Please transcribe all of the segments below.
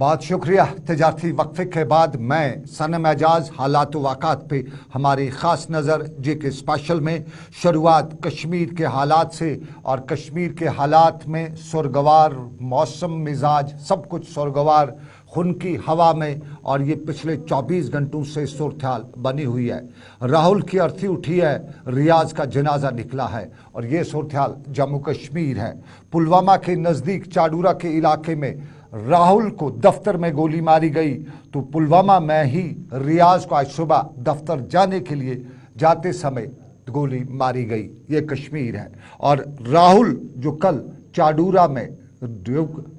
बहुत शुक्रिया। तजारती वक्फे के बाद मैं सनम एजाज हालात वाक़ात पे हमारी ख़ास नज़र जी के स्पेशल में शुरुआत कश्मीर के हालात से, और कश्मीर के हालात में सुरगवार मौसम मिजाज सब कुछ सुरगवार खून की हवा में, और ये पिछले 24 घंटों से सूरत-हाल बनी हुई है। राहुल की अर्थी उठी है, रियाज का जनाजा निकला है, और ये सूरत-हाल जम्मू कश्मीर है। पुलवामा के नज़दीक चाडूरा के इलाके में राहुल को दफ्तर में गोली मारी गई, तो पुलवामा में ही रियाज को आज सुबह दफ्तर जाने के लिए जाते समय गोली मारी गई। ये कश्मीर है। और राहुल जो कल चाडूरा में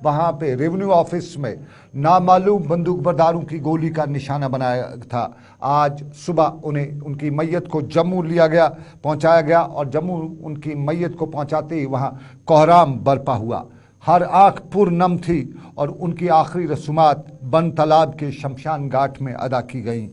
वहाँ पे रेवेन्यू ऑफिस में नामालूम बंदूकबरदारों की गोली का निशाना बनाया था, आज सुबह उन्हें उनकी मैयत को जम्मू लिया गया, पहुँचाया गया, और जम्मू उनकी मैयत को पहुँचाते ही वहाँ कोहराम बरपा हुआ। हर आँख पुरनम थी और उनकी आखिरी रसूमात बन तालाब के शमशान घाट में अदा की गईं।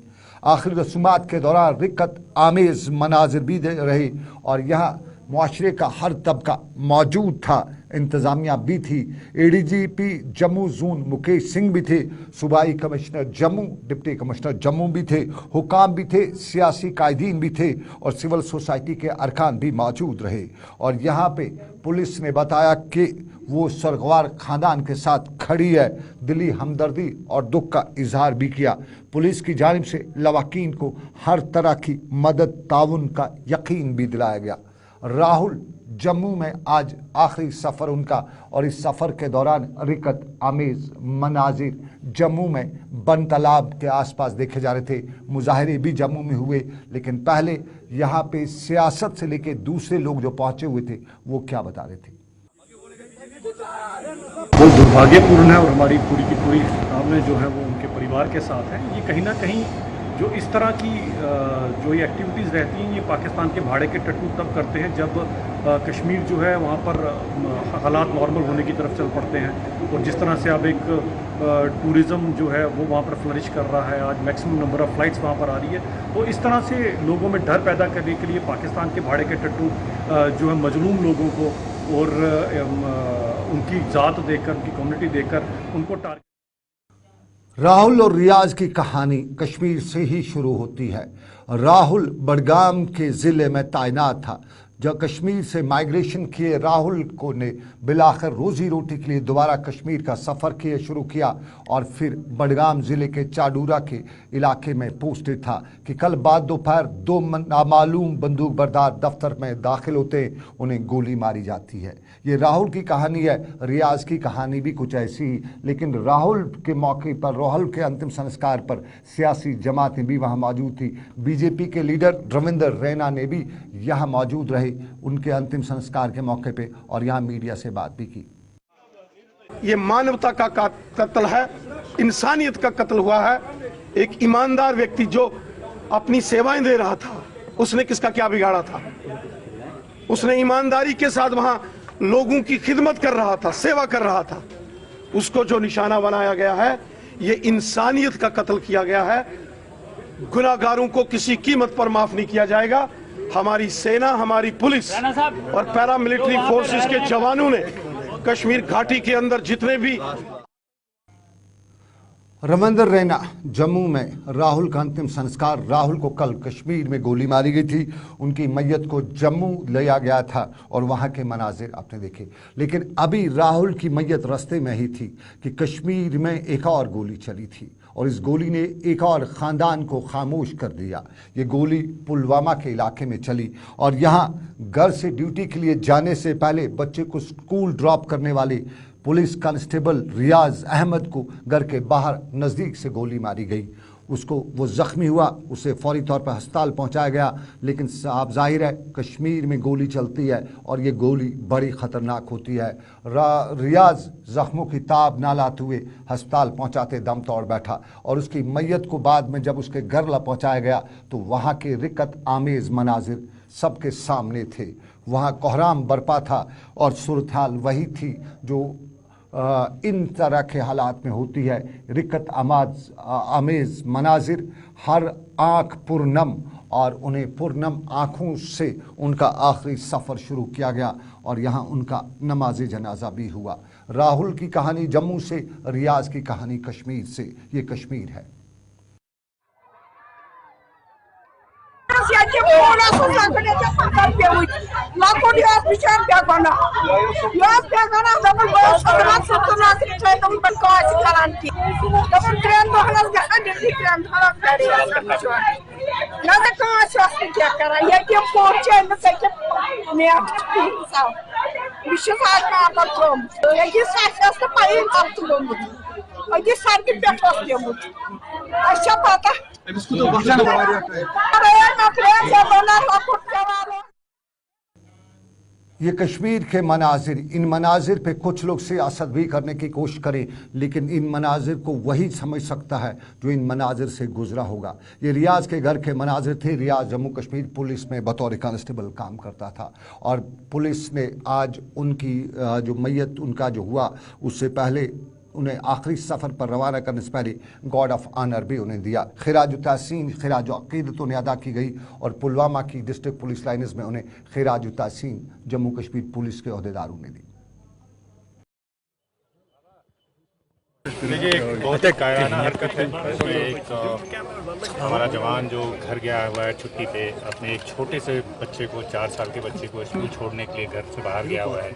आखिरी रसूमात के दौरान रिक्कत आमेज़ मनाजिर भी रहे, और यहाँ मुआशरे का हर तबका मौजूद था। इंतज़ामिया भी थी। एडीजीपी जम्मू जोन मुकेश सिंह भी थे, सूबाई commissioner Jammu, deputy commissioner Jammu भी थे, हुकाम भी थे, सियासी कायदीन भी थे, और सिविल सोसाइटी के अरकान भी मौजूद रहे। और यहाँ पे पुलिस ने बताया कि वो सरगवार ख़ानदान के साथ खड़ी है। दिली हमदर्दी और दुख का इजहार भी किया। पुलिस की जानिब से लवाकीन को हर तरह की मदद ताउन का यकीन भी दिलाया गया। राहुल जम्मू में आज आखिरी सफ़र उनका, और इस सफ़र के दौरान रिक्कत आमेज़ मनाजिर जम्मू में बन तालाब के आसपास देखे जा रहे थे। मुजाहरे भी जम्मू में हुए, लेकिन पहले यहाँ पे सियासत से लेके दूसरे लोग जो पहुँचे हुए थे वो क्या बता रहे थे। वो दुर्भाग्यपूर्ण है, और हमारी पूरी की पूरी हमने जो है वो उनके परिवार के साथ है। ये कहीं ना कहीं जो इस तरह की जो ये एक्टिविटीज़ रहती हैं, ये पाकिस्तान के भाड़े के टट्टू तब करते हैं जब कश्मीर जो है वहाँ पर हालात नॉर्मल होने की तरफ चल पड़ते हैं। और जिस तरह से अब एक टूरिज़्म जो है वो वहाँ पर फ्लरिश कर रहा है, आज मैक्सिमम नंबर ऑफ़ फ़्लाइट्स वहाँ पर आ रही है, तो इस तरह से लोगों में डर पैदा करने के लिए पाकिस्तान के भाड़े के टट्टू जो है मजलूम लोगों को और उनकी ज़ात देखकर, उनकी कम्युनिटी देखकर उनको टारगेट। राहुल और रियाज की कहानी कश्मीर से ही शुरू होती है। राहुल बडगाम के ज़िले में तैनात था। जब कश्मीर से माइग्रेशन किए राहुल को ने बिलाखिर रोज़ी रोटी के लिए दोबारा कश्मीर का सफ़र किए शुरू किया, और फिर बडगाम ज़िले के चाडूरा के इलाके में पोस्टेड था कि कल बाद दोपहर दो नामालूम बंदूक बरदार दफ्तर में दाखिल होते उन्हें गोली मारी जाती है। ये राहुल की कहानी है। रियाज की कहानी भी कुछ ऐसी ही, लेकिन राहुल के मौके पर, राहुल के अंतिम संस्कार पर सियासी जमातें भी वहाँ मौजूद थी। बीजेपी के लीडर रविंदर रैना ने भी यहाँ मौजूद रहे उनके अंतिम संस्कार के मौके पे, और यहाँ मीडिया से बात भी की। ये मानवता का कत्ल है, इंसानियत का कत्ल हुआ है। एक ईमानदार व्यक्ति जो अपनी सेवाएं दे रहा था, उसने किसका क्या बिगाड़ा था? उसने ईमानदारी के साथ वहां लोगों की खिदमत कर रहा था, सेवा कर रहा था। उसको जो निशाना बनाया गया है, ये इंसानियत का कत्ल किया गया है। गुनाहगारों को किसी कीमत पर माफ नहीं किया जाएगा। हमारी सेना, हमारी पुलिस और पैरामिलिट्री फोर्सेस के जवानों ने कश्मीर घाटी के अंदर जितने भी। रविंदर रैना जम्मू में राहुल का अंतिम संस्कार। राहुल को कल कश्मीर में गोली मारी गई थी, उनकी मैयत को जम्मू लिया गया था, और वहाँ के मनाजिर आपने देखे। लेकिन अभी राहुल की मैयत रास्ते में ही थी कि कश्मीर में एक और गोली चली थी, और इस गोली ने एक और ख़ानदान को खामोश कर दिया। ये गोली पुलवामा के इलाके में चली, और यहाँ घर से ड्यूटी के लिए जाने से पहले बच्चे को स्कूल ड्रॉप करने वाले पुलिस कांस्टेबल रियाज अहमद को घर के बाहर नज़दीक से गोली मारी गई। उसको वो ज़ख्मी हुआ, उसे फौरी तौर पर अस्पताल पहुंचाया गया, लेकिन साफ जाहिर है कश्मीर में गोली चलती है और ये गोली बड़ी ख़तरनाक होती है। रियाज ज़ख्मों की ताब ना लाते हुए अस्पताल पहुंचाते दम तोड़ बैठा, और उसकी मैयत को बाद में जब उसके घर ला पहुँचाया गया तो वहाँ के रिक्कत आमेज़ मनाजिर सबके सामने थे। वहाँ कोहराम बरपा था, और सूरत-हाल वही थी जो इन तरह के हालात में होती है। रिक्कत आमेज़ मनाजिर, हर आँख पुरनम, और उन्हें पुरनम आँखों से उनका आखिरी सफ़र शुरू किया गया, और यहाँ उनका नमाज जनाजा भी हुआ। राहुल की कहानी जम्मू से, रियाज की कहानी कश्मीर से। ये कश्मीर है। ये कश्मीर के मनाजिर, इन मनाजिर पे कुछ लोग सियासत भी करने की कोशिश करें, लेकिन इन मनाजिर को वही समझ सकता है जो इन मनाजिर से गुजरा होगा। ये रियाज के घर के मनाजिर थे। रियाज जम्मू कश्मीर पुलिस में बतौर कांस्टेबल काम करता था और पुलिस ने आज उनकी जो मैयत उनका जो हुआ, उससे पहले उन्हें आखिरी सफ़र पर रवाना करने से पहले गॉड ऑफ ऑनर भी उन्हें दिया। खिराज तहसीन, खिराज अक़ीदत उन्हें अदा की गई और पुलवामा की डिस्ट्रिक्ट पुलिस लाइन्स में उन्हें खिराज तहसीन जम्मू कश्मीर पुलिस के अहदेदारों ने दी। देखिए, एक बहुत ही कायराना हरकत है। इसमें एक हमारा जवान जो घर गया हुआ है छुट्टी पे, अपने एक छोटे से बच्चे को, 4 साल के बच्चे को स्कूल छोड़ने के लिए घर से बाहर गया हुआ है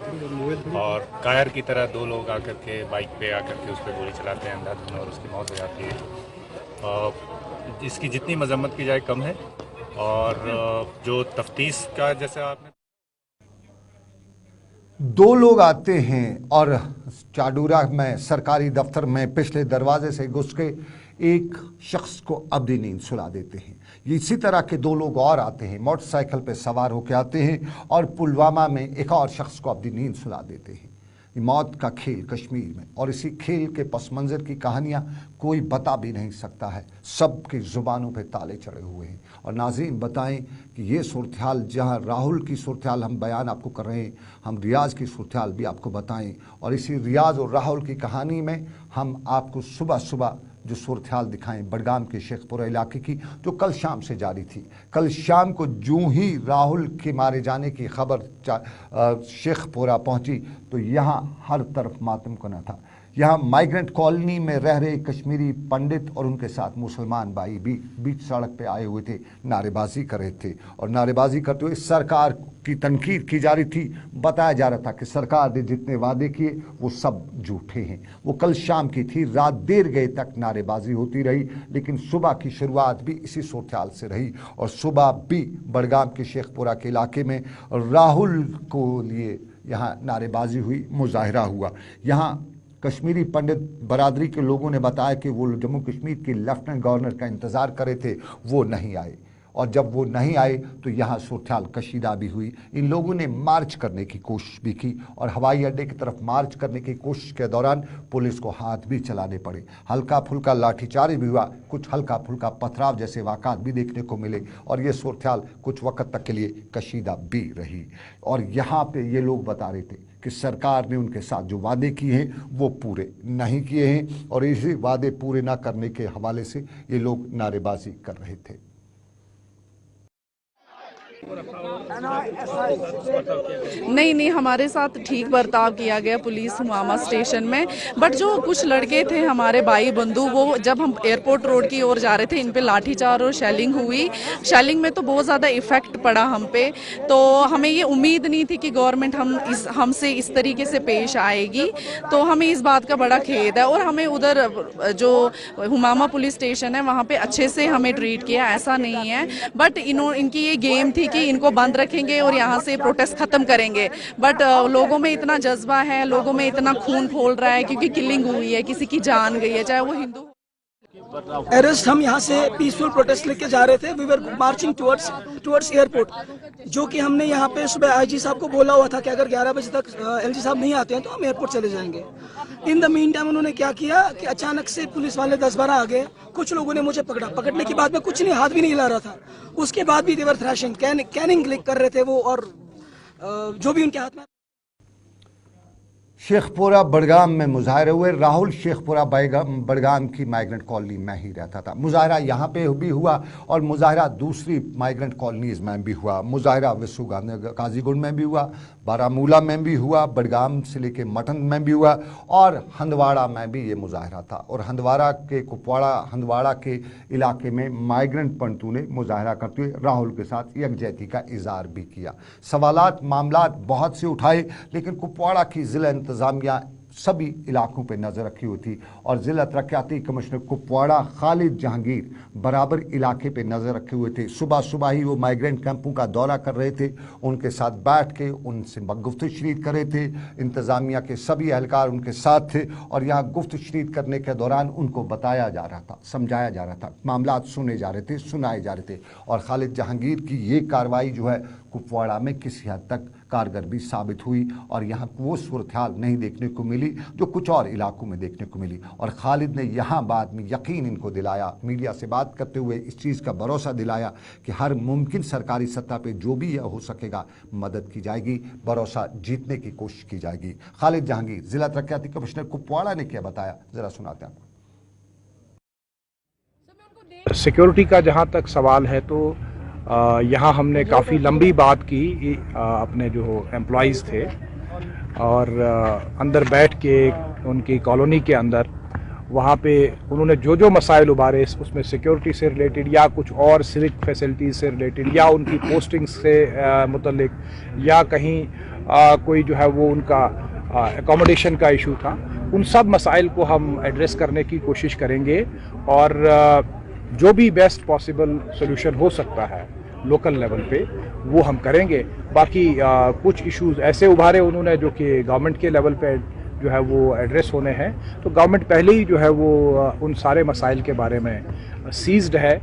और कायर की तरह 2 लोग आकर के बाइक पे आकर के उस पर गोली चलाते हैं अंधाधुंध और उसकी मौत हो जाती है। इसकी जितनी मजम्मत की जाए कम है। और जो तफ्तीश का, जैसे आपने 2 लोग आते हैं और चाडूरा में सरकारी दफ्तर में पिछले दरवाजे से घुस के एक शख्स को अब्दी नींद सुला देते हैं। इसी तरह के 2 लोग और आते हैं, मोटरसाइकिल पे सवार होकर आते हैं और पुलवामा में एक और शख्स को अब्दी नींद सुला देते हैं। ये मौत का खेल कश्मीर में, और इसी खेल के पस मंज़र की कहानियाँ कोई बता भी नहीं सकता है। सबकी ज़ुबानों पे ताले चढ़े हुए हैं। और नाज़रीन बताएं कि ये सूरत हाल, जहाँ राहुल की सूरत हाल हम बयान आपको कर रहे हैं, हम रियाज़ की सूरत हाल भी आपको बताएं। और इसी रियाज़ और राहुल की कहानी में हम आपको सुबह सुबह जो सूरत हाल दिखाएं बडगाम के शेखपुरा इलाके की, जो कल शाम से जारी थी। कल शाम को जूं ही राहुल के मारे जाने की खबर शेखपुरा पहुंची तो यहाँ हर तरफ मातम कोना था। यहाँ माइग्रेंट कॉलोनी में रह रहे कश्मीरी पंडित और उनके साथ मुसलमान भाई भी बीच सड़क पे आए हुए थे, नारेबाजी कर रहे थे। और नारेबाजी करते हुए सरकार की तनकीद की जा रही थी। बताया जा रहा था कि सरकार ने जितने वादे किए वो सब झूठे हैं। वो कल शाम की थी, रात देर गए तक नारेबाजी होती रही, लेकिन सुबह की शुरुआत भी इसी सूरत हाल से रही। और सुबह भी बडगाम के शेखपुरा के इलाके में राहुल को लिए यहाँ नारेबाजी हुई, मुजाहरा हुआ। यहाँ कश्मीरी पंडित बरादरी के लोगों ने बताया कि वो जम्मू कश्मीर के लेफ्टिनेंट गवर्नर का इंतज़ार कर रहे थे, वो नहीं आए। और जब वो नहीं आए तो यहाँ सूरत हाल कशीदा भी हुई। इन लोगों ने मार्च करने की कोशिश भी की और हवाई अड्डे की तरफ मार्च करने की कोशिश के दौरान पुलिस को हाथ भी चलाने पड़े। हल्का फुल्का लाठीचार्ज भी हुआ, कुछ हल्का फुल्का पथराव जैसे वाक़ात भी देखने को मिले। और ये सूरत हाल कुछ वक्त तक के लिए कशीदा भी रही। और यहाँ पे ये लोग बता रहे थे कि सरकार ने उनके साथ जो वादे किए हैं वो पूरे नहीं किए हैं, और इसी वादे पूरे ना करने के हवाले से ये लोग नारेबाजी कर रहे थे। नहीं, हमारे साथ ठीक बर्ताव किया गया पुलिस हुमामा स्टेशन में। बट जो कुछ लड़के थे हमारे भाई बंधु, वो जब हम एयरपोर्ट रोड की ओर जा रहे थे, इन पे लाठीचार्ज और शेलिंग हुई। शेलिंग में तो बहुत ज़्यादा इफेक्ट पड़ा हम पे। तो हमें ये उम्मीद नहीं थी कि गवर्नमेंट हमसे इस तरीके से पेश आएगी। तो हमें इस बात का बड़ा खेद है। और हमें उधर जो हुमामा पुलिस स्टेशन है वहाँ पे अच्छे से हमें ट्रीट किया, ऐसा नहीं है। बट इनकी ये गेम थी कि इनको बंद रखेंगे और यहाँ से प्रोटेस्ट खत्म करेंगे। बट लोगों में इतना जज्बा है, लोगों में इतना खून खोल रहा है, क्योंकि किलिंग हुई है, किसी की जान गई है, चाहे वो हिंदू। अरेस्ट हम यहाँ से पीसफुल प्रोटेस्ट लेके जा रहे थे। We were marching towards airport, जो कि हमने यहाँ पे सुबह आईजी साहब को बोला हुआ था कि अगर 11 बजे तक एलजी साहब नहीं आते हैं तो हम एयरपोर्ट चले जाएंगे। इन द मीन टाइम उन्होंने क्या किया कि अचानक से पुलिस वाले 10-12 आ गए। कुछ लोगों ने मुझे पकड़ा। पकड़ने के बाद में कुछ नहीं, हाथ भी नहीं हिला रहा था। उसके बाद भी देवर थ्रैशिंग, कैनिंग कर रहे थे वो, और जो भी उनके हाथ में। शेखपुरा बड़गाम में मुजाहरे हुए। राहुल शेखपुरा बड़गाम की माइग्रेंट कॉलोनी में ही रहता था। मुजाहरा यहाँ पे भी हुआ और मुजाहरा दूसरी माइग्रेंट कॉलोनीज में भी हुआ। मुजाहरा विश्व काजीगुंड में भी हुआ, बारामूला में भी हुआ, बड़गाम से लेके मटन में भी हुआ और हंदवाड़ा में भी ये मुजाहरा था। और हंदवाड़ा के कुपवाड़ा हंदवाड़ा के इलाके में माइग्रेंट पंडितों ने मुजाहरा करते हुए राहुल के साथ यकजहती का इजहार भी किया। सवालात मामलात बहुत से उठाए, लेकिन कुपवाड़ा की जिला इंतजामिया सभी इलाकों पर नजर रखी हुई थी और जिला तरक्याती कमिश्नर कुपवाड़ा खालिद जहांगीर बराबर इलाके पे नजर रखे हुए थे। सुबह सुबह ही वो माइग्रेंट कैंपों का दौरा कर रहे थे, उनके साथ बैठ के उनसे गुफ्तगू शरीक कर रहे थे। इंतजामिया के सभी एहलकार उनके साथ थे और यहाँ गुफ्तगू शरीक करने के दौरान उनको बताया जा रहा था, समझाया जा रहा था, मामलात सुने जा रहे थे, सुनाए जा रहे थे। और खालिद जहांगीर की ये कार्रवाई जो है कुपवाड़ा में किसी हद तक कारगर भी साबित हुई और यहाँ वो सूरत हाल नहीं देखने को मिली जो कुछ और इलाकों में देखने को मिली। और खालिद ने यहाँ बाद में यकीन इनको दिलाया, मीडिया से बात करते हुए इस चीज़ का भरोसा दिलाया कि हर मुमकिन सरकारी सत्ता पे जो भी हो सकेगा मदद की जाएगी, भरोसा जीतने की कोशिश की जाएगी। खालिद जहांगीर जिला तरक्याती कमिश्नर कुपवाड़ा ने क्या बताया, जरा सुनाते हैं आपको। सिक्योरिटी का जहाँ तक सवाल है तो यहाँ हमने काफ़ी लंबी बात की अपने जो एम्प्लॉइज़ थे और अंदर बैठ के उनकी कॉलोनी के अंदर वहाँ पे उन्होंने जो जो मसाइल उभारे, उसमें सिक्योरिटी से रिलेटेड या कुछ और सिविक फैसिलिटीज़ से रिलेटेड या उनकी पोस्टिंग से मुतल्लिक या कहीं कोई जो है वो उनका एकोमोडेशन का इशू था, उन सब मसाइल को हम एड्रेस करने की कोशिश करेंगे और जो भी बेस्ट पॉसिबल सोल्यूशन हो सकता है लोकल लेवल पे वो हम करेंगे। बाकी कुछ इश्यूज ऐसे उभारे उन्होंने जो कि गवर्नमेंट के लेवल पे जो है वो एड्रेस होने हैं, तो गवर्नमेंट पहले ही जो है वो उन सारे मसाइल के बारे में सीज्ड है।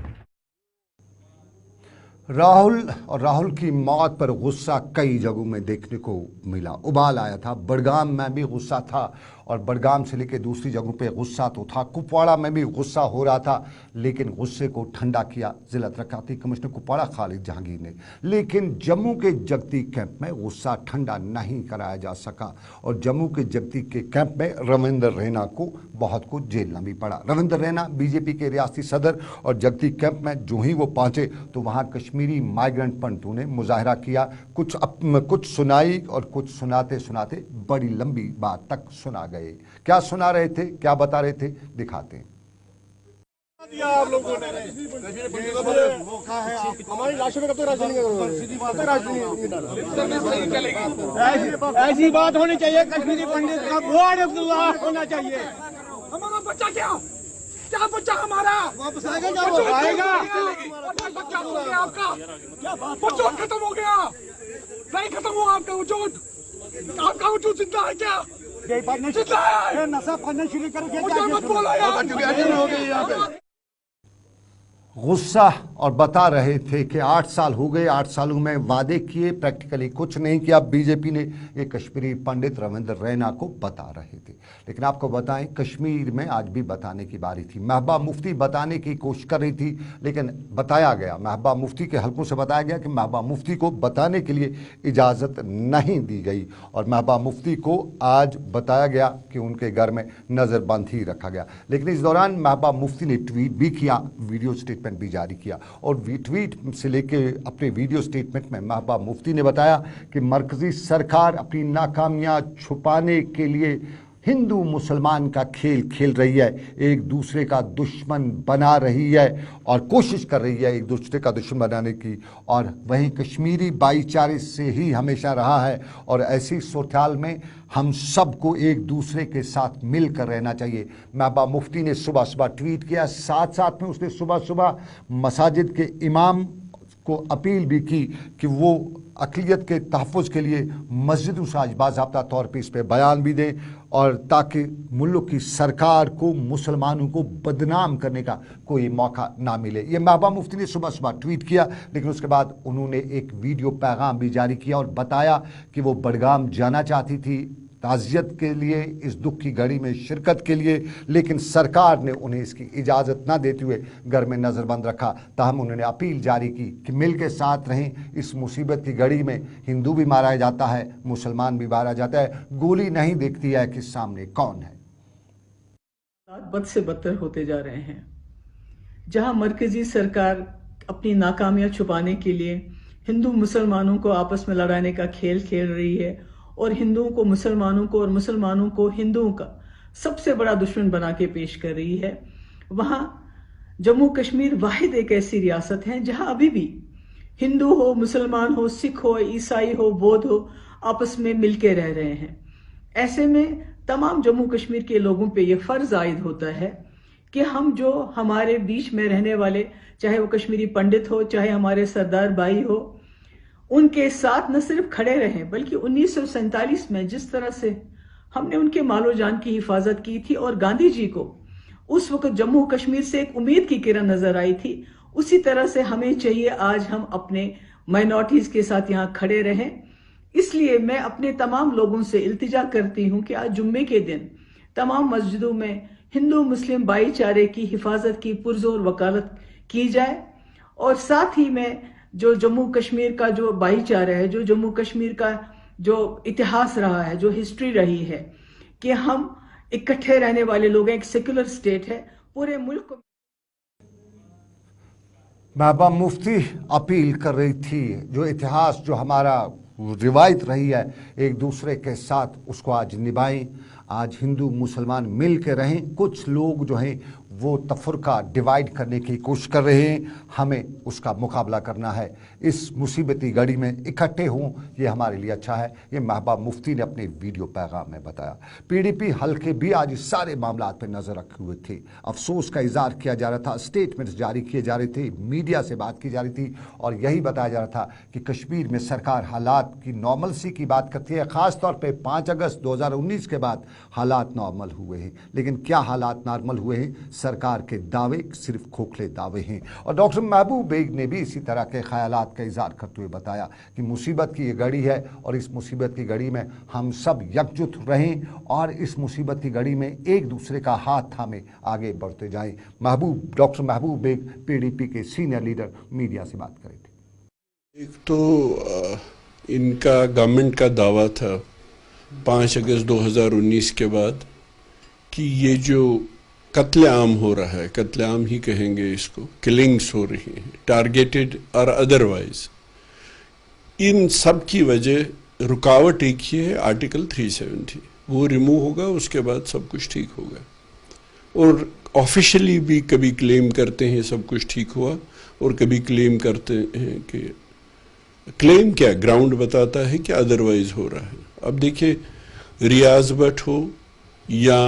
राहुल की मौत पर गुस्सा कई जगहों में देखने को मिला, उबाल आया था। बड़गाम में भी गुस्सा था और बड़गाम से लेकर दूसरी जगहों पे गुस्सा तो था। कुपवाड़ा में भी गुस्सा हो रहा था, लेकिन गुस्से को ठंडा किया जिला तरक्याती कमिश्नर कुपवाड़ा खालिद जहांगीर ने। लेकिन जम्मू के जगती कैंप में गुस्सा ठंडा नहीं कराया जा सका और जम्मू के जगती के कैंप में रविंदर रैना को बहुत कुछ झेलना भी पड़ा। रविंदर रैना बीजेपी के रियासती सदर और जगती कैंप में जो ही वो पहुंचे तो वहां कश्मीरी माइग्रेंट पंडितों ने मुजाहरा किया, कुछ सुनाई और कुछ सुनाते सुनाते बड़ी लंबी बात तक सुना गए। क्या सुना रहे थे, क्या बता रहे थे, दिखाते हैं। आप लोगों ने हमारी लाशों में कब तक राजनीति ऐसी बात होनी चाहिए। कश्मीरी पंडित का बोर्ड होना चाहिए। हमारा बच्चा क्या बच्चा हमारा वापस आएगा बच्चा हो गया आपका, वजूद खत्म हो गया, नहीं खत्म हुआ आपका वजूद, आपका वजूद जिंदा है क्या? नशा पढ़ना शुरू करके गुस्सा और बता रहे थे कि 8 साल हो गए, 8 सालों में वादे किए, प्रैक्टिकली कुछ नहीं किया बीजेपी ने। ये कश्मीरी पंडित रविंदर रैना को बता रहे थे। लेकिन आपको बताएं, कश्मीर में आज भी बताने की बारी थी। महबूबा मुफ्ती बताने की कोशिश कर रही थी, लेकिन बताया गया, महबूबा मुफ्ती के हलकों से बताया गया कि महबूबा मुफ्ती को बताने के लिए इजाज़त नहीं दी गई और महबूबा मुफ्ती को आज बताया गया कि उनके घर में नज़रबंद ही रखा गया। लेकिन इस दौरान महबूबा मुफ्ती ने ट्वीट भी किया, वीडियो स्टेटमेंट भी जारी किया और ट्वीट से लेके अपने वीडियो स्टेटमेंट में महबूबा मुफ्ती ने बताया कि मरकजी सरकार अपनी नाकामियां छुपाने के लिए हिंदू मुसलमान का खेल खेल रही है, एक दूसरे का दुश्मन बना रही है और कोशिश कर रही है एक दूसरे का दुश्मन बनाने की। और वहीं कश्मीरी भाईचारे से ही हमेशा रहा है और ऐसी सूरत में हम सबको एक दूसरे के साथ मिलकर रहना चाहिए। महबूबा मुफ्ती ने सुबह सुबह ट्वीट किया, साथ साथ में उसने सुबह सुबह मसाजिद के इमाम को अपील भी की कि वो अक़लियत के तहफ़्फ़ुज़ के लिए मस्जिदों से आज बाज़ाब्ता तौर पे इस पर बयान भी दें और ताकि मुल्क की सरकार को मुसलमानों को बदनाम करने का कोई मौका ना मिले। ये महबूबा मुफ्ती ने सुबह सुबह ट्वीट किया, लेकिन उसके बाद उन्होंने एक वीडियो पैगाम भी जारी किया और बताया कि वो बड़गाम जाना चाहती थी ताज़ियत के लिए, इस दुख की घड़ी में शिरकत के लिए, लेकिन सरकार ने उन्हें इसकी इजाज़त ना देते हुए घर में नज़रबंद रखा। ताहम उन्होंने अपील जारी की कि मिल के साथ रहें। इस मुसीबत की घड़ी में हिंदू भी मारा जाता है, मुसलमान भी मारा जाता है, गोली नहीं देखती है कि सामने कौन है। बद से बदतर होते जा रहे हैं, जहां मरकजी सरकार अपनी नाकामियां छुपाने के लिए हिंदू मुसलमानों को आपस में लड़ाने का खेल खेल रही है और हिंदुओं को मुसलमानों को और मुसलमानों को हिंदुओं का सबसे बड़ा दुश्मन बना के पेश कर रही है, वहां जम्मू कश्मीर वाहिद एक ऐसी रियासत है जहां अभी भी हिंदू हो, मुसलमान हो, सिख हो, ईसाई हो, बौद्ध हो, आपस में मिलके रह रहे हैं। ऐसे में तमाम जम्मू कश्मीर के लोगों पे ये फर्ज आयद होता है कि हम जो हमारे बीच में रहने वाले, चाहे वो कश्मीरी पंडित हो, चाहे हमारे सरदार भाई हो, उनके साथ न सिर्फ खड़े रहें बल्कि 1947 में जिस तरह से हमने उनके मालो जान की हिफाजत की थी और गांधी जी को उस वक्त जम्मू कश्मीर से एक उम्मीद की किरण नजर आई थी, उसी तरह से हमें चाहिए आज हम अपने माइनॉरिटीज के साथ यहाँ खड़े रहें। इसलिए मैं अपने तमाम लोगों से इल्तिजा करती हूँ कि आज जुम्मे के दिन तमाम मस्जिदों में हिंदू मुस्लिम भाईचारे की हिफाजत की पुरजोर वकालत की जाए और साथ ही में जो जम्मू कश्मीर का जो भाईचारा है, जो जम्मू कश्मीर का जो इतिहास रहा है, जो हिस्ट्री रही है कि हम इकट्ठे रहने वाले लोग हैं, एक सेक्युलर स्टेट है, पूरे मुल्क को। महबूबा मुफ्ती अपील कर रही थी, जो इतिहास, जो हमारा रिवायत रही है एक दूसरे के साथ, उसको आज निभाएं। आज हिंदू मुसलमान मिल के रहें। कुछ लोग जो हैं वो तफरका डिवाइड करने की कोशिश कर रहे हैं, हमें उसका मुकाबला करना है। इस मुसीबती घड़ी में इकट्ठे हों, ये हमारे लिए अच्छा है। ये महबूबा मुफ्ती ने अपने वीडियो पैगाम में बताया। पीडीपी हल्के भी आज इस सारे मामलात पर नज़र रखे हुए थे। अफसोस का इजहार किया जा रहा था, स्टेटमेंट्स जारी किए जा रहे थे, मीडिया से बात की जा रही थी और यही बताया जा रहा था कि कश्मीर में सरकार हालात की नॉर्मलसी की बात करती है। ख़ास तौर पर 5 अगस्त 2019 के बाद हालात नॉर्मल हुए हैं, लेकिन क्या हालात नॉर्मल हुए हैं? सरकार के दावे सिर्फ खोखले दावे हैं। और डॉक्टर महबूब बेग ने भी इसी तरह के ख्यालात का इजहार करते हुए बताया कि मुसीबत की ये घड़ी है और इस मुसीबत की घड़ी में हम सब यकजुट रहें और इस मुसीबत की घड़ी में एक दूसरे का हाथ थामे आगे बढ़ते जाएं। डॉक्टर महबूब बेग पीडीपी के सीनियर लीडर मीडिया से बात कर रहे थे। एक तो इनका गवर्नमेंट का दावा था 5 अगस्त 2019 के बाद कि ये जो कत्लेआम हो रहा है, कत्लेआम ही कहेंगे इसको, किलिंग्स हो रही हैं टारगेटेड और अदरवाइज, इन सब की वजह रुकावट एक ही है, आर्टिकल 370। वो रिमूव होगा, उसके बाद सब कुछ ठीक होगा। और ऑफिशियली भी कभी क्लेम करते हैं सब कुछ ठीक हुआ और कभी क्लेम करते हैं कि, क्लेम क्या, ग्राउंड बताता है कि अदरवाइज हो रहा है। अब देखिए, रियाज भट्ट हो या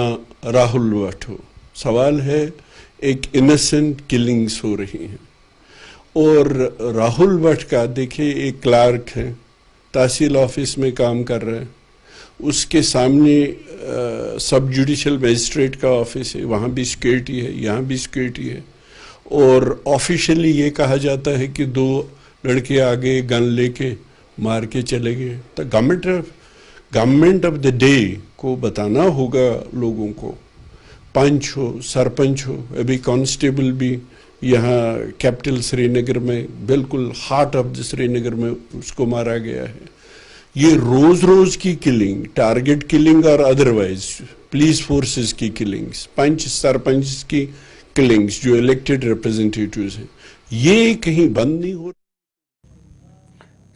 राहुल भट्ट हो, सवाल है एक इनोसेंट किलिंग्स हो रही हैं। और राहुल भट्ट का देखिए, एक क्लार्क है, तहसील ऑफिस में काम कर रहा है, उसके सामने सब जुडिशल मजिस्ट्रेट का ऑफिस है, वहाँ भी सिक्योरिटी है, यहाँ भी सिक्योरिटी है। और ऑफिशियली ये कहा जाता है कि 2 लड़के आगे गन लेके मार के चले गए। तो गवर्नमेंट ऑफ द डे को बताना होगा लोगों को, पंच हो, सरपंच हो, अभी कांस्टेबल भी यहाँ कैपिटल श्रीनगर में, बिल्कुल हार्ट ऑफ द श्रीनगर में उसको मारा गया है। ये रोज रोज की किलिंग, टारगेट किलिंग और अदरवाइज पुलिस फोर्सेस की किलिंग्स, पंच सरपंच की किलिंग्स जो इलेक्टेड रिप्रेजेंटेटिव्स हैं, ये कहीं बंद नहीं हो।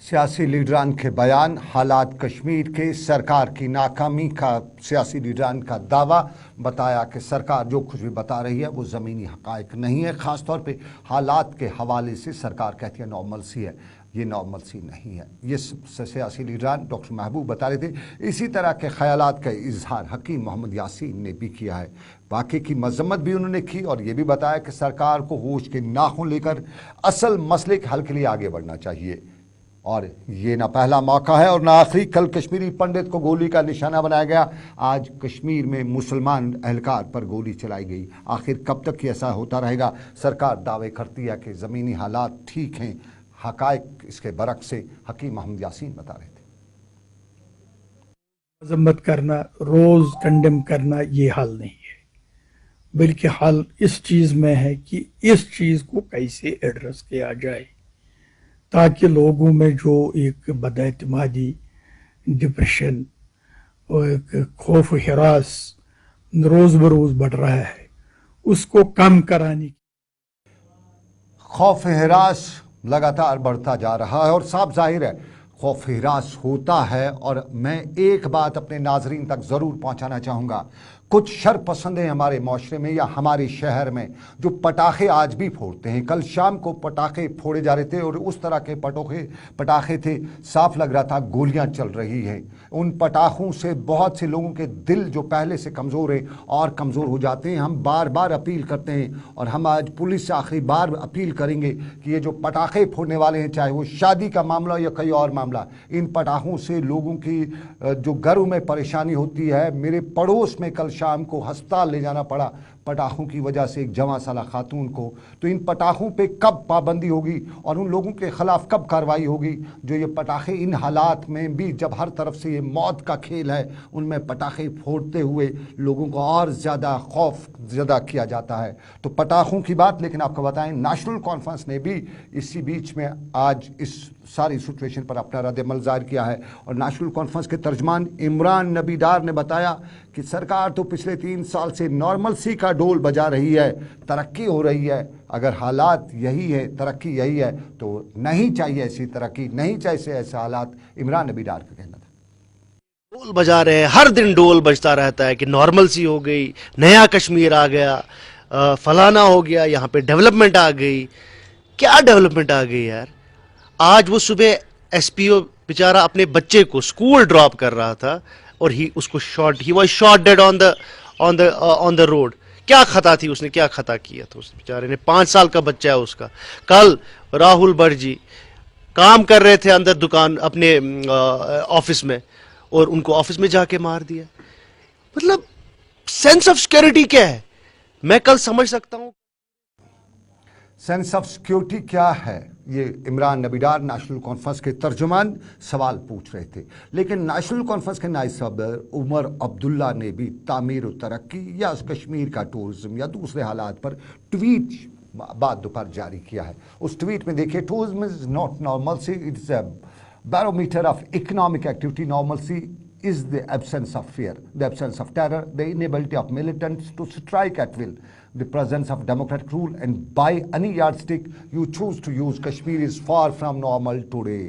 सियासी लीडरान के बयान, हालात कश्मीर के, सरकार की नाकामी का सियासी लीडरान का दावा, बताया कि सरकार जो कुछ भी बता रही है वो ज़मीनी हक़ाइक़ नहीं है। ख़ास तौर पे हालात के हवाले से सरकार कहती है नॉर्मल सी है, ये नॉर्मल सी नहीं है। ये सियासी लीडरान डॉक्टर महबूब बता रहे थे। इसी तरह के ख़यालात का इजहार हकीम मोहम्मद यासीन ने भी किया है। वाक़े की मजम्मत भी उन्होंने की और ये भी बताया कि सरकार को होश के नाखून लेकर असल मसले के हल के लिए आगे बढ़ना चाहिए। और ये ना पहला मौका है और ना आखिरी। कल कश्मीरी पंडित को गोली का निशाना बनाया गया, आज कश्मीर में मुसलमान एहलकार पर गोली चलाई गई। आखिर कब तक ऐसा होता रहेगा? सरकार दावे करती है कि ज़मीनी हालात ठीक हैं, हक़ाइक़ इसके बरक्स से हकीम मोहम्मद यासीन बता रहे थे। मजम्मत करना, रोज कंडेम करना ये हल नहीं है, बल्कि हल इस चीज में है कि इस चीज को कैसे एड्रेस किया जाए ताकि लोगों में जो एक बदएतमादी, डिप्रेशन और एक खौफ हिरास रोज बरोज बढ़ रहा है उसको कम कराने की। खौफ हिरास लगातार बढ़ता जा रहा है और साफ जाहिर है खौफ हिरास होता है। और मैं एक बात अपने नाजरीन तक ज़रूर पहुंचाना चाहूँगा, कुछ शरपसंदें हमारे माशरे में या हमारे शहर में जो पटाखे आज भी फोड़ते हैं, कल शाम को पटाखे फोड़े जा रहे थे और उस तरह के पटाखे थे, साफ लग रहा था गोलियां चल रही हैं। उन पटाखों से बहुत से लोगों के दिल जो पहले से कमज़ोर हैं और कमज़ोर हो जाते हैं। हम बार बार अपील करते हैं और हम आज पुलिस से आखिरी बार अपील करेंगे कि ये जो पटाखे फोड़ने वाले हैं, चाहे वो शादी का मामला या कोई और मामला, इन पटाखों से लोगों की जो घरों में परेशानी होती है। मेरे पड़ोस में कल शाम को अस्पताल ले जाना पड़ा पटाखों की वजह से एक जवां साला खातून को। तो इन पटाखों पे कब पाबंदी होगी और उन लोगों के खिलाफ कब कार्रवाई होगी जो ये पटाखे इन हालात में भी, जब हर तरफ से ये मौत का खेल है, उनमें पटाखे फोड़ते हुए लोगों को और ज़्यादा खौफ ज़्यादा किया जाता है। तो पटाखों की बात, लेकिन आपको बताएं नेशनल कॉन्फ्रेंस ने भी इसी बीच में आज इस सारी सिचुएशन पर अपना रद्द-ए-अमल जाहिर किया है। और नेशनल कॉन्फ्रेंस के तर्जमान इमरान नबी डार ने बताया कि सरकार तो पिछले 3 साल से नॉर्मलसी का डोल बजा रही है, तरक्की हो रही है। अगर हालात यही है, तरक्की यही है, तो नहीं चाहिए ऐसी तरक्की, नहीं चाहिए ऐसे हालात। इमरान नबी डार का कहना था। डोल बजा रहे हैं, हर दिन डोल बजता रहता है कि नॉर्मलसी हो गई, नया कश्मीर आ गया, फलाना हो गया, यहाँ पे डेवलपमेंट आ गई। क्या डेवलपमेंट आ गई यार? आज वो सुबह एसपीओ बेचारा अपने बच्चे को स्कूल ड्रॉप कर रहा था और he was shot dead on the road. क्या खता थी उसने, क्या खता किया था उस बेचारे ने? 5 साल का बच्चा है उसका। कल राहुल बर्जी काम कर रहे थे अंदर दुकान अपने ऑफिस में और उनको ऑफिस में जाके मार दिया। मतलब सेंस ऑफ सिक्योरिटी क्या है? मैं कल समझ सकता हूं सेंस ऑफ सिक्योरिटी क्या है। ये इमरान नबी डार नेशनल कॉन्फ्रेंस के तर्जुमान सवाल पूछ रहे थे। लेकिन नेशनल कॉन्फ्रेंस के नायब सदर उमर अब्दुल्ला ने भी तामीर और तरक्की या कश्मीर का टूरिज्म या दूसरे हालात पर ट्वीट बाद दोपहर जारी किया है। उस ट्वीट में देखिए, tourism is not normalcy, it's a barometer of economic activity. Normalcy is the absence of fear, the absence of terror, the inability of militants to strike at will, the presence of democratic rule, and by any yardstick you choose to use, Kashmir is far from normal today.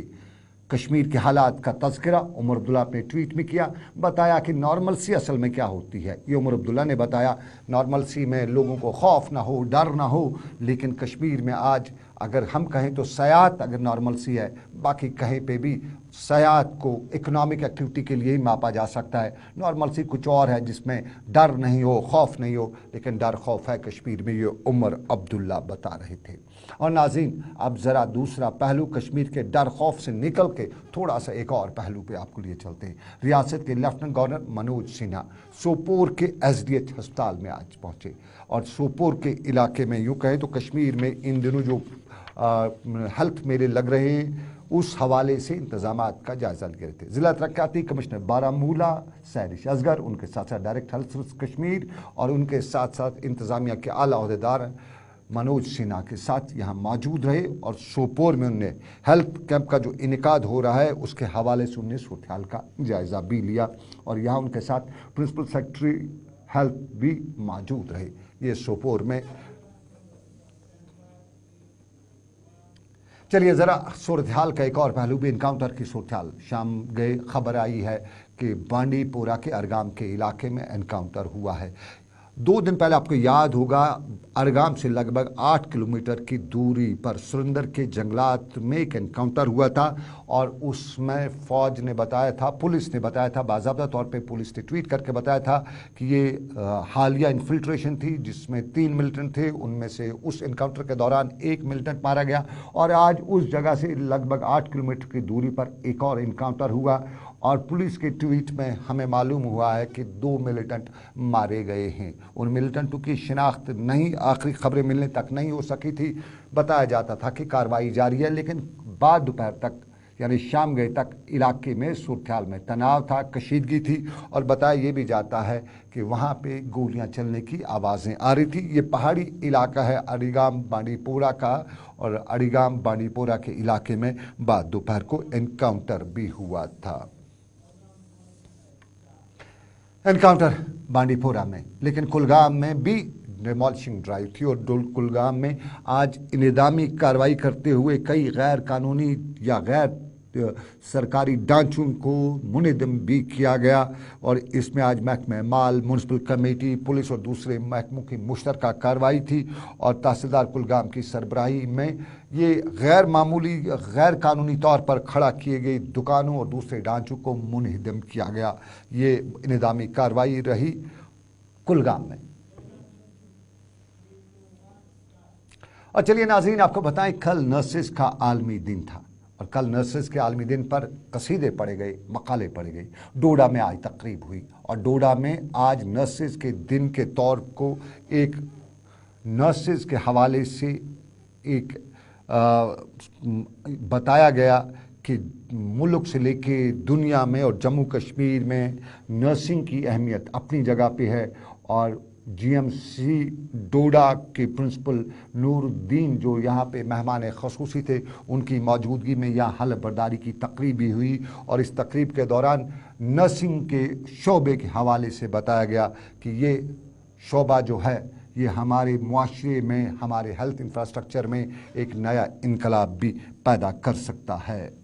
Kashmir के हालात का तज़किरा उमर अब्दुल्ला ने tweet में किया, बताया कि normalcy असल में क्या होती है। ये उमर अब्दुल्ला ने बताया, नॉर्मलसी में लोगों को खौफ ना हो, डर ना हो। लेकिन कश्मीर में आज अगर हम कहें तो सयाहत अगर नॉर्मलसी है, बाकी कहीं पे भी सयाहत को इकोनॉमिक एक्टिविटी के लिए ही मापा जा सकता है। नॉर्मलसी कुछ और है जिसमें डर नहीं हो, खौफ नहीं हो, लेकिन डर खौफ है कश्मीर में, ये उमर अब्दुल्ला बता रहे थे। और नाज़रीन, अब ज़रा दूसरा पहलू कश्मीर के डर खौफ से निकल के थोड़ा सा एक और पहलू पे आपको लिए चलते हैं। रियासत के लेफ्टिनेंट गवर्नर मनोज सिन्हा सोपोर के एसडीएच अस्पताल में आज पहुँचे और सोपोर के इलाके में, यूँ कहें तो कश्मीर में इन दिनों जो हेल्थ मेले लग रहे हैं उस हवाले से इंतजामात का जायजा ले रहे थे। ज़िला तरक्याती कमिश्नर बारामूला सैरिश असगर, उनके साथ साथ डायरेक्टर हेल्थ सर्विस कश्मीर और उनके साथ साथ इंतज़ामिया के आला अहदेदार मनोज सिन्हा के साथ यहाँ मौजूद रहे और सोपोर में उनने हेल्थ कैंप का जो इनेकाद हो रहा है उसके हवाले से उनने सूरत-ए-हाल का जायज़ा भी लिया और यहाँ उनके साथ प्रिंसिपल सेक्रेटरी हेल्थ भी मौजूद रहे। ये सोपोर में। चलिए ज़रा सूरत-ए-हाल का एक और पहलू भी, इनकाउंटर की सूरत-ए-हाल। शाम गए खबर आई है कि बांडीपोरा के अरगाम के इलाके में एनकाउंटर हुआ है। 2 दिन पहले आपको याद होगा अरगाम से लगभग 8 किलोमीटर की दूरी पर सुरिंदर के जंगलात में एक एनकाउंटर हुआ था और उसमें फ़ौज ने बताया था, पुलिस ने बताया था, बाज़ाब्ता तौर पे पुलिस ने ट्वीट करके बताया था कि ये हालिया इन्फिल्ट्रेशन थी जिसमें 3 मिलिटेंट थे, उनमें से उस एनकाउंटर के दौरान 1 मिलिटेंट मारा गया। और आज उस जगह से लगभग 8 किलोमीटर की दूरी पर एक और एनकाउंटर हुआ और पुलिस के ट्वीट में हमें मालूम हुआ है कि 2 मिलिटेंट मारे गए हैं। उन मिलिटेंटों की शिनाख्त नहीं, आखिरी खबरें मिलने तक नहीं हो सकी थी। बताया जाता था कि कार्रवाई जारी है, लेकिन बाद दोपहर तक यानी शाम गए तक इलाके में सूरत में तनाव था, कशीदगी थी और बताया ये भी जाता है कि वहाँ पे गोलियाँ चलने की आवाज़ें आ रही थी। ये पहाड़ी इलाका है अड़ीगाम बांडीपोरा का और अड़ीगाम बांडीपोरा के इलाके में बाद दोपहर को एनकाउंटर भी हुआ था। एनकाउंटर बांडीपोरा में, लेकिन कुलगाम में भी डिमोलिशिंग ड्राइव थी और कुलगाम में आज इंतजामी कार्रवाई करते हुए कई गैर कानूनी या गैर सरकारी ढांचों को मुनहदम भी किया गया और इसमें आज महकमे माल, म्यूनसिपल कमेटी, पुलिस और दूसरे महकमों की मुश्तरका कार्रवाई थी और तहसीलदार कुलगाम की सरबराही में ये गैर मामूली गैर कानूनी तौर पर खड़ा किए गए दुकानों और दूसरे ढांचों को मुनहदम किया गया। ये इंतजामी कार्रवाई रही कुलगाम में। और चलिए नाज़रीन, आपको बताएं कल नर्सेस का आलमी दिन था और कल नर्सेस के आलमी दिन पर कसीदे पढ़े गए, मकाले पढ़े गए। डोडा में आज तकरीब हुई और डोडा में आज नर्सेस के दिन के तौर को एक नर्सेस के हवाले से एक बताया गया कि मुल्क से लेके दुनिया में और जम्मू कश्मीर में नर्सिंग की अहमियत अपनी जगह पे है और जीएमसी डोडा के प्रिंसिपल नूरुद्दीन जो यहाँ पे मेहमान ख़ुसूसी थे, उनकी मौजूदगी में यहाँ हल्फ बर्दारी की तकरीब भी हुई और इस तकरीब के दौरान नर्सिंग के शोबे के हवाले से बताया गया कि ये शोबा जो है ये हमारे मुआशरे में, हमारे हेल्थ इंफ्रास्ट्रक्चर में एक नया इनकलाब भी पैदा कर सकता है।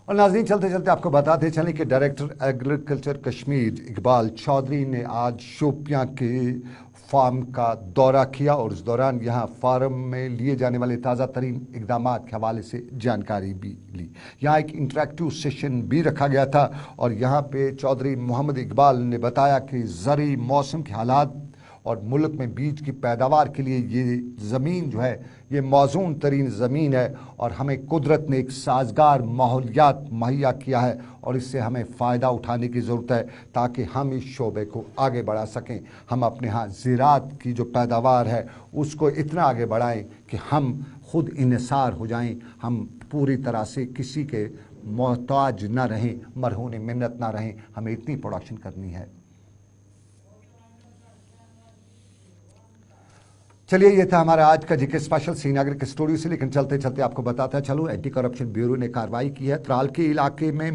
और नाज़रीन, चलते चलते आपको बताते चलें कि डायरेक्टर एग्रीकल्चर कश्मीर इकबाल चौधरी ने आज शोपियां के फार्म का दौरा किया और उस दौरान यहाँ फार्म में लिए जाने वाले ताज़ा तरीन इकदाम के हवाले से जानकारी भी ली। यहाँ एक इंटरेक्टिव सेशन भी रखा गया था और यहाँ पे चौधरी मोहम्मद इकबाल ने बताया कि ज़री मौसम के हालात और मुल्क में बीज की पैदावार के लिए ये ज़मीन जो है ये मौजून तरीन ज़मीन है और हमें कुदरत ने एक साजगार माहौलियात मुहैया किया है और इससे हमें फ़ायदा उठाने की ज़रूरत है ताकि हम इस शोबे को आगे बढ़ा सकें। हम अपने यहाँ ज़राअत की जो पैदावार है उसको इतना आगे बढ़ाएं कि हम खुद इन्सार हो जाएं, हम पूरी तरह से किसी के मोहताज ना रहें, मरहून मिन्नत ना रहें। हमें इतनी प्रोडक्शन करनी है। चलिए, ये था हमारा आज का जीके स्पेशल श्रीनगर के स्टूडियो से, लेकिन चलते चलते आपको बताता चलो एंटी करप्शन ब्यूरो ने कार्रवाई की है। त्राल के इलाके में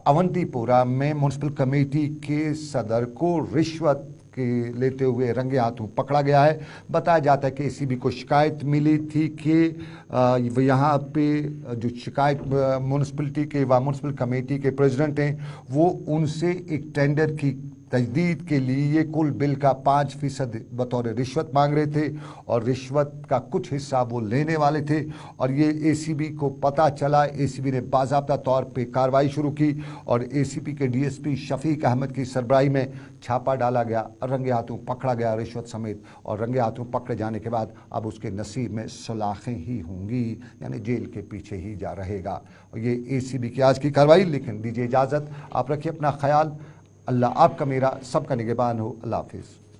अवंतीपुरा में म्यूनसिपल कमेटी के सदर को रिश्वत के लेते हुए रंगे हाथों पकड़ा गया है। बताया जाता है कि एसीबी को शिकायत मिली थी कि यहाँ पे जो शिकायत म्यूनसिपलिटी के व म्यूनसिपल कमेटी के प्रेसिडेंट हैं वो उनसे एक टेंडर की तजदीद के लिए कुल बिल का 5% बतौर रिश्वत मांग रहे थे और रिश्वत का कुछ हिस्सा वो लेने वाले थे और ये एसीबी को पता चला। एसीबी ने बाज़ाब्ता तौर पे कार्रवाई शुरू की और एसीपी के डीएसपी शफीक अहमद की सरबराही में छापा डाला गया, रंगे हाथों पकड़ा गया रिश्वत समेत। और रंगे हाथों पकड़े जाने के बाद अब उसके नसीब में सलाखें ही होंगी, यानी जेल के पीछे ही जा रहेगा। और ये एसीबी की आज की कार्रवाई। लेकिन दीजिए इजाज़त, आप रखिए अपना ख्याल। अल्लाह आपका मेरा सबका निगहबान हो। अल्लाह हाफिज़।